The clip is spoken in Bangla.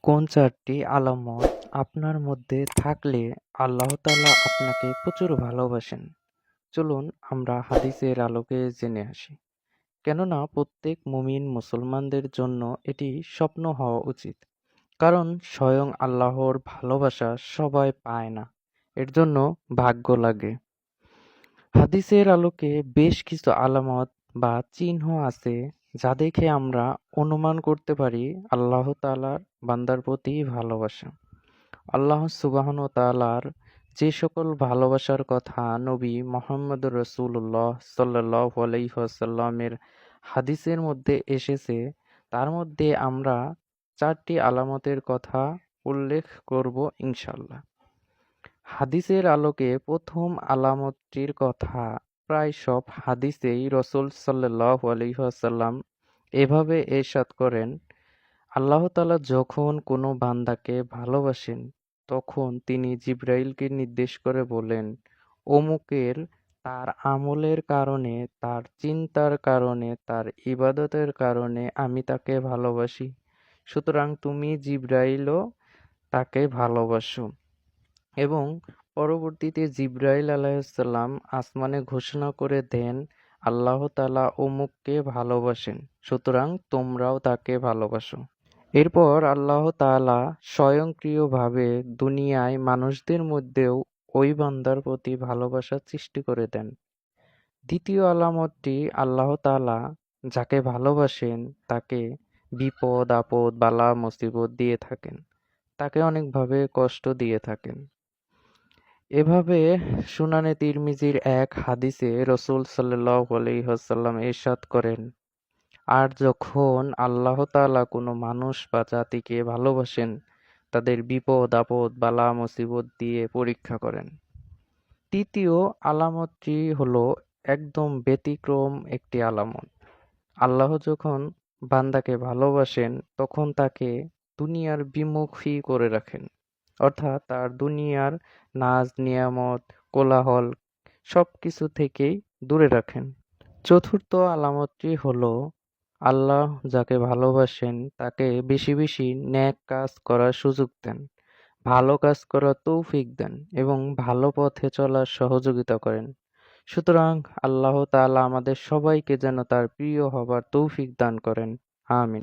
কোন ৪টি আলামত আপনার মধ্যে থাকলে আল্লাহ তাআলা আপনাকে প্রচুর ভালোবাসেন? চলুন আমরা হাদিসের আলোকে জেনে আসি। কেননা প্রত্যেক মুমিন মুসলমানদের জন্য এটি স্বপ্ন হওয়া উচিত। কারণ স্বয়ং আল্লাহর ভালোবাসা সবাই পায় না। এর জন্য ভাগ্য লাগে। হাদিসের আলোকে বেশ কিছু আলামত বা চিহ্ন আছে যা দেখে আমরা অনুমান করতে পারি আল্লাহ তাআলার বান্দার প্রতি ভালোবাসা। আল্লাহ সুবহান ও তাআলার যে সকল ভালোবাসার কথা নবী মুহাম্মদুর রাসূলুল্লাহ সাল্লাল্লাহু আলাইহি ওয়াসাল্লামের হাদিসের মধ্যে এসেছে তার মধ্যে আমরা ৪টি আলামতের কথা উল্লেখ করব ইনশাআল্লাহ। হাদিসের আলোকে প্রথম আলামতটির কথা প্রায় সব হাদিসেই রাসূল সাল্লাল্লাহু আলাইহি ওয়াসাল্লাম এভাবে ইরশাদ করেন, আল্লাহ তাআলা যখন কোনো বান্দাকে ভালোবাসেন তখন তিনি জিবরাইলকে নির্দেশ করে বলেন, অমুকের তার আমলের কারণে, তার চিন্তার কারণে, তার ইবাদতের কারণে আমি তাকে ভালোবাসি। সুতরাং তুমি জিবরাইলও তাকে ভালোবাসো। এবং পরবর্তীতে জিবরাইল আলাইহিসসালাম আসমানে ঘোষণা করে দেন, আল্লাহ তাআলা অমুককে ভালোবাসেন, সুতরাং তোমরাও তাকে ভালোবাসো। এরপর আল্লাহ তাআলা স্বয়ংক্রিয়ভাবে দুনিয়ায় মানুষদের মধ্যেও ওই বান্দার প্রতি ভালোবাসা সৃষ্টি করে দেন। দ্বিতীয় আলামতটি আল্লাহ তাআলা যাকে ভালোবাসেন তাকে বিপদ আপদ বালা মুসিবত দিয়ে থাকেন, তাকে অনেকভাবে কষ্ট দিয়ে থাকেন। এভাবে সুনানে তিরমিজির এক হাদিসে রাসূল সাল্লাল্লাহু আলাইহি ওয়াসাল্লাম ইরশাদ করেন, আর যখন আল্লাহ তাআলা কোনো মানুষ বা জাতিকে ভালোবাসেন তাদের বিপদ আপদ বালা মুসিবত দিয়ে পরীক্ষা করেন। তৃতীয় আলামতটি হলো একদম ব্যতিক্রম একটি আলামত। আল্লাহ যখন বান্দাকে ভালোবাসেন তখন তাকে দুনিয়ার বিমুখী করে রাখেন, অর্থাৎ তার দুনিয়ার নাজ নিয়ামত কোলাহল সবকিছু থেকেই দূরে রাখেন। চতুর্থ আলামতটি হলো আল্লাহ যাকে ভালোবাসেন তাকে বেশি বেশি নেক কাজ করার সুযোগ দেন, ভালো কাজ করার তৌফিক দেন এবং ভালো পথে চলার সহযোগিতা করেন। সুতরাং আল্লাহ তাআলা আমাদের সবাইকে যেন তার প্রিয় হবার তৌফিক দান করেন। আমিন।